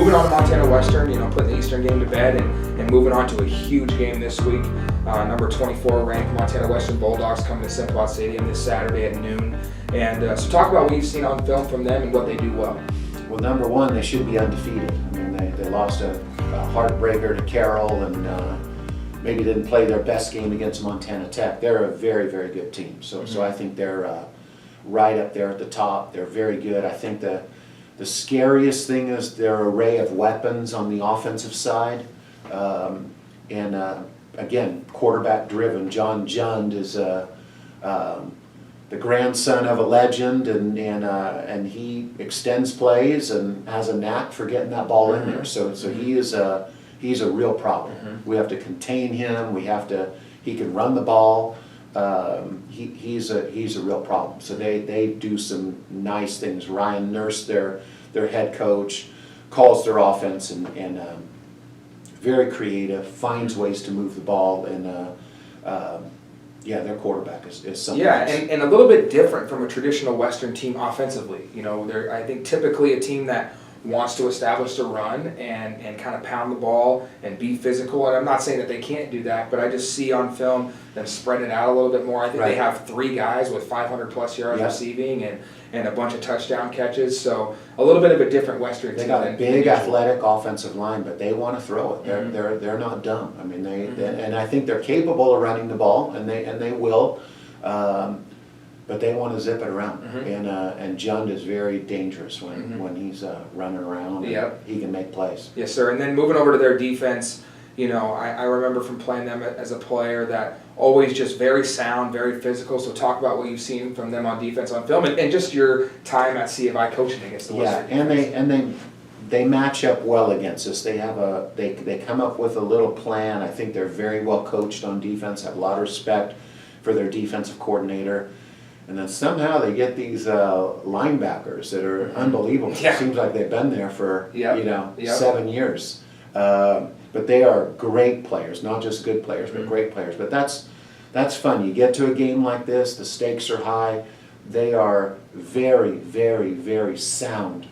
moving on to Montana Western, putting the Eastern game to bed and moving on to a huge game this week. Number 24 ranked Montana Western Bulldogs coming to Simplot Stadium this Saturday at noon. And so talk about what you've seen on film from them and what they do well. Well, number one, they should be undefeated. I mean, they lost a heartbreaker to Carroll and maybe didn't play their best game against Montana Tech. They're a very, very good team. So I think they're right up there at the top. They're very good. I think the scariest thing is their array of weapons on the offensive side. Again, quarterback driven. John Jund is the grandson of a legend, and he extends plays and has a knack for getting that ball in there. So he's a real problem. We have to contain him. He can run the ball. He's a real problem. So they do some nice things. Ryan Nurse, their head coach, calls their offense and very creative, finds ways to move the ball, and their quarterback is something. Yeah, and a little bit different from a traditional Western team offensively. They're, I think, typically a team that wants to establish the run and kind of pound the ball and be physical. And I'm not saying that they can't do that, but I just see on film them spread it out a little bit more. I think they have 3 guys with 500-plus yards receiving and a bunch of touchdown catches. So a little bit of a different Western team. They got a big athletic offensive line, but they want to throw it. They're not dumb. I mean, they and I think they're capable of running the ball, and they will. But they want to zip it around, and Jund is very dangerous when he's running around. He can make plays. Yes, sir. And then moving over to their defense, I remember from playing them as a player that always just very sound, very physical. So talk about what you've seen from them on defense on film, and just your time at C of I coaching against the Western. And they match up well against us. They come up with a little plan. I think they're very well coached on defense. Have a lot of respect for their defensive coordinator. And then somehow they get these linebackers that are unbelievable. Yeah. It seems like they've been there for 7 years. But they are great players, not just good players, but great players. But that's fun. You get to a game like this, the stakes are high. They are very, very, very sound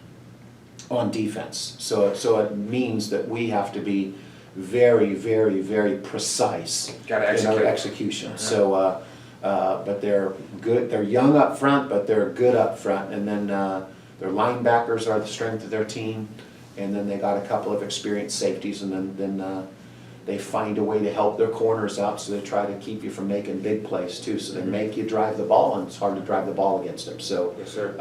on defense. So it means that we have to be very, very, very precise in our execution. So. But they're good. They're young up front, but they're good up front. And then their linebackers are the strength of their team. And then they got a couple of experienced safeties, and then they find a way to help their corners out. So they try to keep you from making big plays too. So they make you drive the ball, and it's hard to drive the ball against them. So yes, sir.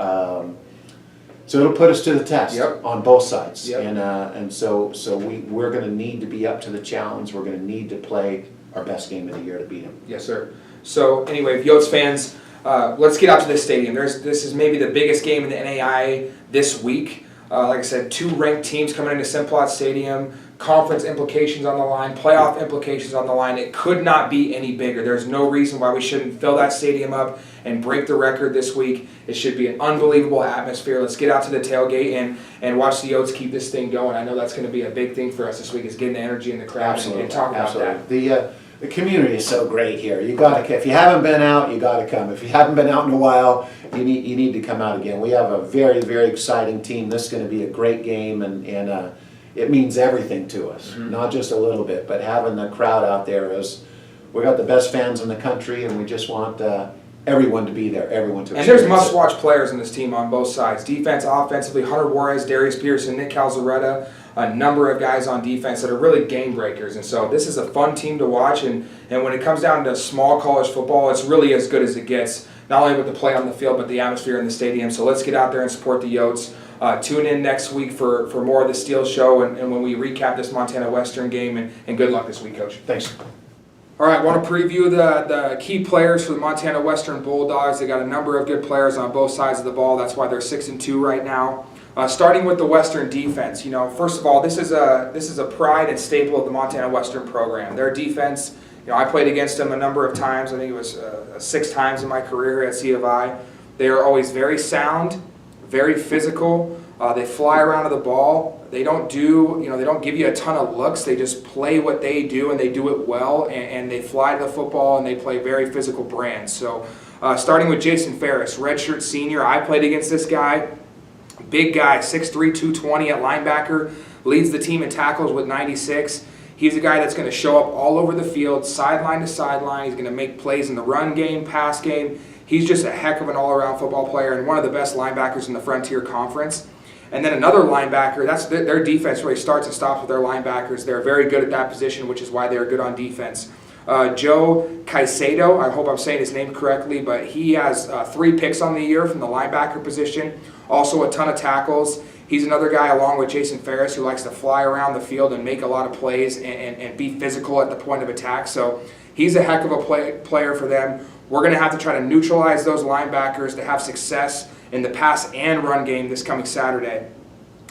So it'll put us to the test on both sides. Yep. And so we're going to need to be up to the challenge. We're going to need to play our best game of the year to beat them. Yes, sir. So anyway, if Yotes fans, let's get out to this stadium. This is maybe the biggest game in the NAIA this week. Like I said, 2 ranked teams coming into Simplot Stadium, conference implications on the line, playoff implications on the line. It could not be any bigger. There's no reason why we shouldn't fill that stadium up and break the record this week. It should be an unbelievable atmosphere. Let's get out to the tailgate and watch the Yotes keep this thing going. I know that's going to be a big thing for us this week, is getting the energy in the crowd and talk about that. The community is so great here. You got to, if you haven't been out, you got to come. If you haven't been out in a while, you need to come out again. We have a very, very exciting team. This is going to be a great game, and it means everything to us, not just a little bit. But having the crowd out there is, we got the best fans in the country, and we just want everyone to be there, everyone to experience. And there's must-watch players in this team on both sides. Defense, offensively, Hunter Juarez, Darius Peterson, Nick Calzaretta, a number of guys on defense that are really game breakers. And so this is a fun team to watch. And when it comes down to small college football, it's really as good as it gets, not only with the play on the field, but the atmosphere in the stadium. So let's get out there and support the Yotes. Tune in next week for more of the Steel Show and when we recap this Montana Western game. And good luck this week, Coach. Thanks. All right, I want to preview the key players for the Montana Western Bulldogs. They got a number of good players on both sides of the ball. That's why they're 6-2 right now. Starting with the Western defense, first of all, this is a pride and staple of the Montana Western program. Their defense, I played against them a number of times. I think it was 6 times in my career here at C of I. They are always very sound, very physical. They fly around to the ball. They don't they don't give you a ton of looks. They just play what they do, and they do it well. And they fly to the football, and they play very physical brands. So, starting with Jason Ferris, redshirt senior. I played against this guy. Big guy, 6'3", 220 at linebacker. leads the team in tackles with 96. He's a guy that's going to show up all over the field, sideline to sideline. He's going to make plays in the run game, pass game. He's just a heck of an all-around football player and one of the best linebackers in the Frontier Conference. And then another linebacker, that's their defense really starts and stops with their linebackers. They're very good at that position, which is why they're good on defense. Joe Caicedo, I hope I'm saying his name correctly, but he has 3 picks on the year from the linebacker position, also a ton of tackles. He's another guy, along with Jason Ferris, who likes to fly around the field and make a lot of plays and be physical at the point of attack. So he's a heck of a player for them. We're going to have to try to neutralize those linebackers to have success in the pass and run game this coming Saturday.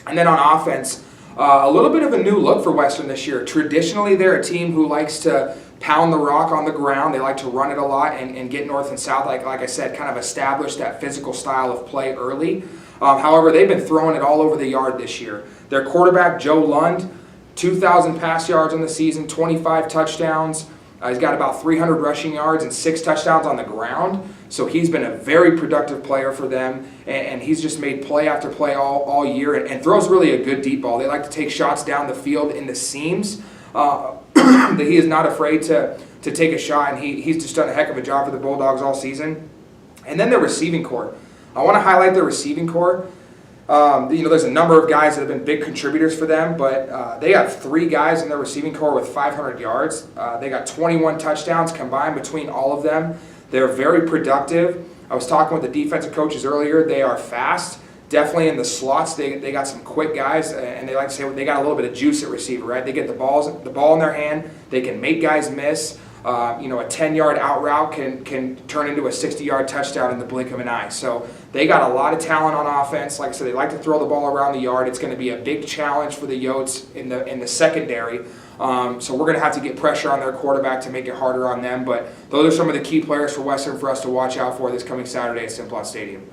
And then on offense, a little bit of a new look for Western this year. Traditionally, they're a team who likes to pound the rock on the ground. They like to run it a lot and get north and south, like I said, kind of establish that physical style of play early. However, they've been throwing it all over the yard this year. Their quarterback, Joe Lund, 2,000 pass yards on the season, 25 touchdowns. He's got about 300 rushing yards and 6 touchdowns on the ground. So he's been a very productive player for them, and he's just made play after play all year and throws really a good deep ball. They like to take shots down the field in the seams. That he is not afraid to take a shot, and he's just done a heck of a job for the Bulldogs all season. And then their receiving corps. I want to highlight their receiving corps. There's a number of guys that have been big contributors for them, but they have 3 guys in their receiving corps with 500 yards. They got 21 touchdowns combined between all of them. They're very productive. I was talking with the defensive coaches earlier. They are fast. Definitely in the slots, they got some quick guys, and they like to say they got a little bit of juice at receiver, right? They get the ball in their hand. They can make guys miss. A 10-yard out route can turn into a 60-yard touchdown in the blink of an eye. So they got a lot of talent on offense. Like I said, they like to throw the ball around the yard. It's going to be a big challenge for the Yotes in the secondary. So we're going to have to get pressure on their quarterback to make it harder on them. But those are some of the key players for Western for us to watch out for this coming Saturday at Simplot Stadium.